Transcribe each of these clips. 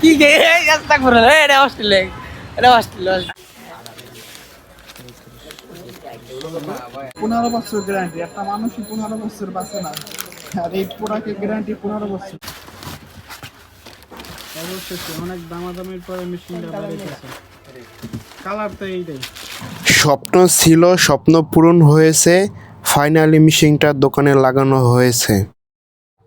কি গে আস্তাগফিরুল্লাহ এটা অস্ট্রেলিয়া এটা অস্ট্রেলিয়া 15 বছর গ্যারান্টি, একটা মানুষই 15 বছর বাঁচে না, আর এই প্রোডাক্টের গ্যারান্টি 15 বছর। অবশেষে অনেক দামাদামির পরে মেশিনটা বেরিয়েছে, কালার তো এইটাই। স্বপ্ন ছিল, স্বপ্ন পূরণ হয়েছে। ফাইনালি মেশিনটা দোকানে লাগানো হয়েছে।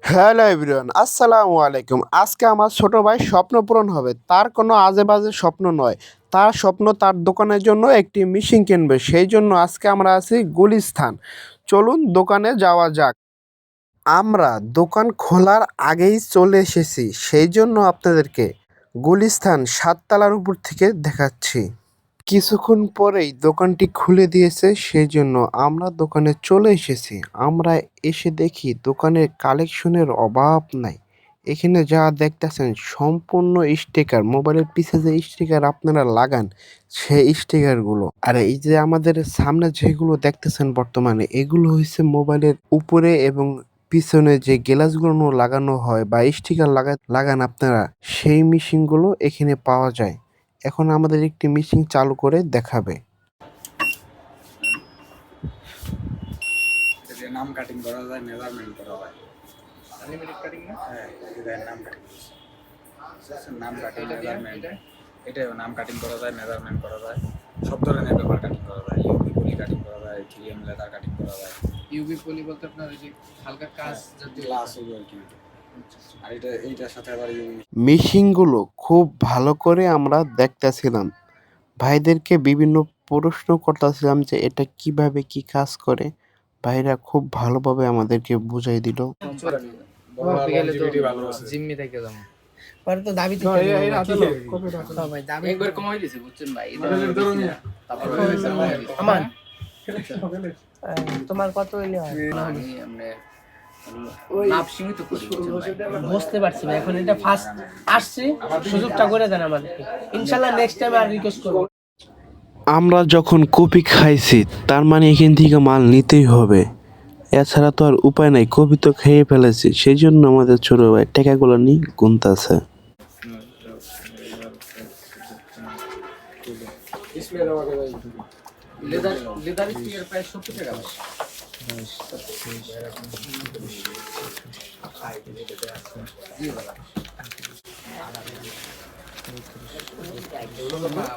হ্যালো এভরিওয়ান, আসসালামু আলাইকুম। আজকে আমার ছোট ভাই স্বপ্ন পূরণ হবে। তার কোনো আজে বাজে স্বপ্ন নয়, তার স্বপ্ন তার দোকানের জন্য একটি মেশিন কিনবে। সেই জন্য আজকে আমরা আছি গুলিস্তান। চলুন দোকানে যাওয়া যাক। আমরা দোকান খোলার আগেই চলে এসেছি, সেই জন্য আপনাদেরকে গুলিস্তান 7 তলার উপর থেকে দেখাচ্ছি। কিছুক্ষণ পরেই দোকানটি খুলে দিয়েছে, সেই জন্য আমরা দোকানে চলে এসেছি। আমরা এসে দেখি দোকানের কালেকশনের অভাব নাই। এখানে যা দেখতেছেন সম্পূর্ণ স্টিকার, মোবাইলের পিছে যে স্টিকার আপনারা লাগান সেই স্টিকারগুলো। আর এই যে আমাদের সামনে যেগুলো দেখতেছেন বর্তমানে, এগুলো হচ্ছে মোবাইলের উপরে এবং পিছনে যে গ্লাসগুলো লাগানো হয় বা স্টিকার লাগান আপনারা, সেই মেশিনগুলো এখানে পাওয়া যায়। এখন আমাদের একটি মেশিন চালু করে দেখাবে। যে নাম কাটিং করা যায়, মেজারমেন্ট করা যায়। আনলিমিটেড কাটিং না? হ্যাঁ, এটা নাম কাটিং। নাম কাটিং, মেজারমেন্ট, এটাও নাম কাটিং করা যায়, মেজারমেন্ট করা যায়, সব ধরনের পেপার কাটিং করা যায়। ইউভি পলি কাটিং করা যায়, 3M লেদার কাটিং করা যায়। ইউভি পলি বলতে আপনার ওই যে হালকা কাজ জাতীয় গ্লাস হবে আর কি। আর এইটার সাথে আবার মেশিনগুলো খুব ভালো করে আমরা দেখতেছিলাম। ভাইদেরকে বিভিন্ন প্রশ্ন করতেছিলাম যে এটা কিভাবে কি কাজ করে। ভাইরা খুব ভালোভাবে আমাদেরকে বুঝাই দিল। জিম্মি থেকে যাবো পরে তো দাবি ভাই দাবি একবার কমাই দিছে বুঝছেন ভাই আমার তোমার কত হইলে হয় আমি লাভ সীমিত করি বুঝতে পারছি ভাই। এখন এটা ফার্স্ট আসছে, সুযোগটা করে দেন আমাদেরকে, ইনশাআল্লাহ নেক্সট টাইম আর রিকোয়েস্ট করব। আমরা যখন কপি খাইছি তার মানে এখান থেকে মাল নিতেই হবে, এছাড়া তো আর উপায় নাই। কপি তো খেয়ে ফেলেছি, সেই জন্য আমাদের ছোট ভাই টাকাগুলো নিয়ে গুনতেছে। লেদার লেদার স্পিয়ার প্রায় 70 টাকা ভাই।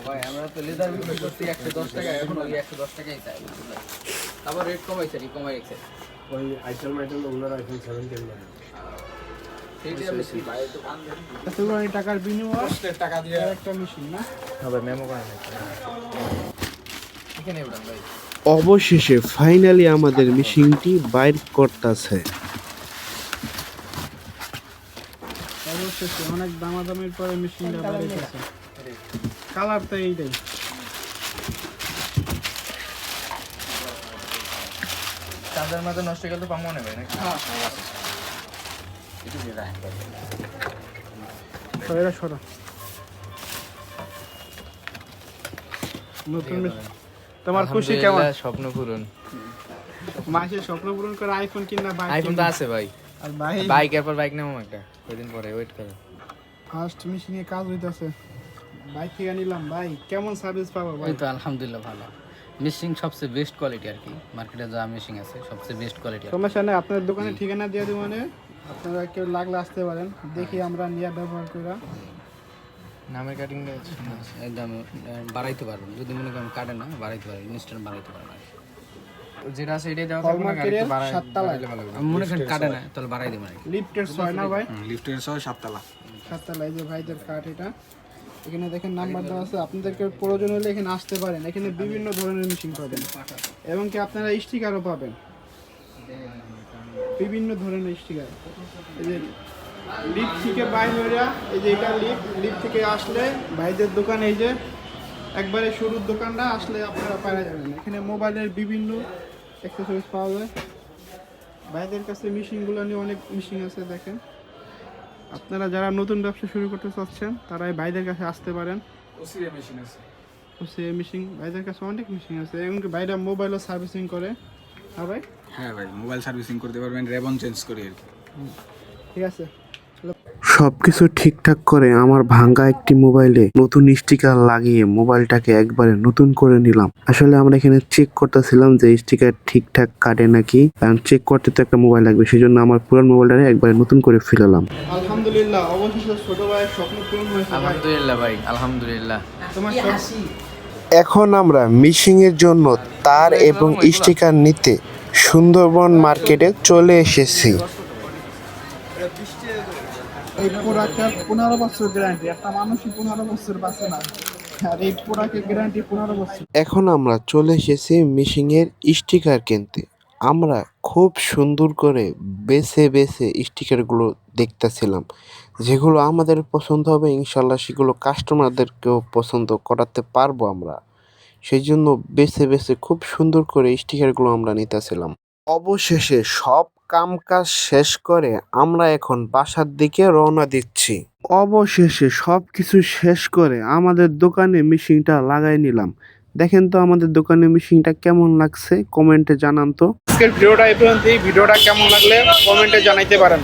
ভাই আমরা তো লেদার বিক্রি করছি 110 টাকা, এখন ওই 110 টাকাই চাই। তারপর রেট কমাইছে, কমাই রেখেছে ওই আইটেম ওগুলোর আইফোন 17 না। সেইটাই আমি সি ভাই তো কান দেন এতগুলো টাকার বিনিময়ে টাকা দিয়ে একটা মেশিন না হবে মেমো করা নাই এখানে উড়ান ভাই। অবশেষে ফাইনালি আমাদের মেশিনটি বাইর করতেছে। অবশেষে অনেক দামাদামির পরে মেশিনটা বেরিয়েছে, কালার তো এইটাই। চার্জার মাঝে নষ্ট গেলে তো পামো না ভাই নাকি? হ্যাঁ সরা সরা নতুন মেশিন। তোমার খুশি কেমন? স্বপ্ন পূরণ, মাসে স্বপ্ন পূরণ করে আইফোন কিনা, বাইক আইফোন তো আছে ভাই। আর ভাই বাইক এরপর বাইক নেবো একটা, কয়দিন পরে ওয়েট করো। ফার্স্ট মেশিনে কাজ হইতাছে, বাইক থেকে নিলাম। ভাই কেমন সার্ভিস পাবো ভাই? এই তো আলহামদুলিল্লাহ ভালো। মেশিং সবচেয়ে বেস্ট কোয়ালিটি আর কি, মার্কেটে যা মেশিং আছে সবচেয়ে বেস্ট কোয়ালিটি। সমস্যা নেই, আপনার দোকানে ঠিকানা দিয়ে দেবো, মানে আপনারা কেউ লাগলে আসতে পারেন, দেখি আমরা নিয়ে ব্যবহার করে। নামের কাটিং একদম বাড়াইতে পারবেন, যদি মনে করেন কাটে না বাড়াইতে পারবেন, ইনস্ট্যান্ট বাড়াইতে পারবেন। যেটা আছে এটাই দেওয়া থাকবে না, হলমার্কের আরেকটু 7 তলায় আমি মনে করেন কাটে না তাহলে বাড়াই দেবেন আর কি। লিফটের 6 না ভাই? লিফটের 7 তলা। 7 তলায় যে ভাইদের কাঠ এটা, এখানে দেখেন নাম্বার দেওয়া আছে, আপনাদেরকে প্রয়োজন হলে এখানে আসতে পারেন। এখানে বিভিন্ন ধরনের মেশিন পাবেন এবং কি আপনারা স্টিকারও পাবেন, বিভিন্ন ধরনের স্টিকার। এই যে লিফট থেকে বাইরে হইয়া, এই যে এটা লিফট থেকে আসলে ভাইদের দোকান, এই যে একবারে শুরুর দোকানটা আসলে আপনারা পাওয়া যাবেন। এখানে মোবাইলের বিভিন্ন অ্যাক্সেসরিজ পাওয়া যায়। ভাইদের কাছে মেশিনগুলো নিয়ে অনেক মেশিন আছে। দেখেন, আপনারা যারা নতুন ব্যবসা শুরু করতে চাচ্ছেন তারা এই ভাইদের কাছে আসতে পারেন। ওসিএ মেশিন আছে। ওসিএ মেশিন ভাইদের কাছে অনেক মেশিন আছে, এমনকি ভাইরা মোবাইলও সার্ভিসিং করে। হ্যাঁ ভাই, হ্যাঁ ভাই, মোবাইল সার্ভিসিং করতে পারবেন, রেবন চেঞ্জ করি আর কি। ঠিক আছে। সবকিছু ঠিকঠাক করে আমার ভাঙ্গা একটি মোবাইলে নতুন স্টিকার লাগিয়ে মোবাইলটাকে একবারে নতুন করে নিলাম। আসলে আমরা এখানে চেক করতেছিলাম যে স্টিকার ঠিকঠাক কাটে নাকি, কারণ চেক করতে তো একটা মোবাইল লাগবে, সেই জন্য আমার পুরান মোবাইলটাকে একবারে নতুন করে ফেলালাম। আলহামদুলিল্লাহ, অবশেষে ছোট ভাইয়ের স্বপ্ন পূরণ হয়েছে ভাই। আলহামদুলিল্লাহ ভাই, আলহামদুলিল্লাহ। তোমার এখন আমরা মিশিংয়ের জন্য তার এবং স্টিকার নিতে সুন্দরবন মার্কেটে চলে এসেছি। এই প্রোডাক্টের 15 বছর গ্যারান্টি, একটা মানুষই 15 বছর বাঁচে না, আর এই প্রোডাক্টের গ্যারান্টি 15 বছর। এখন আমরা চলে এসেছি মিশিংয়ের স্টিকার কিনতে। আমরা খুব সুন্দর করে বেছে বেছে স্টিকারগুলো দেখতেছিলাম, যেগুলো আমাদের পছন্দ হবে ইনশাল্লাহ সেগুলো কাস্টমারদেরকেও পছন্দ করাতে পারবো আমরা। সেই জন্য বেছে বেছে খুব সুন্দর করে স্টিকারগুলো আমরা নিতেছিলাম। অবশেষে সব কামকাজ শেষ করে আমরা এখন বাসার দিকে রওনা দিচ্ছি। অবশেষে সব কিছু শেষ করে আমাদের দোকানে মেশিনটা লাগাই নিলাম। দেখেন তো আমাদের দোকানে মেশিনটা কেমন লাগছে, কমেন্টে জানান তো। আজকের ভিডিওটা এই পর্যন্তই। ভিডিওটা কেমন লাগলে কমেন্টে জানাইতে পারেন।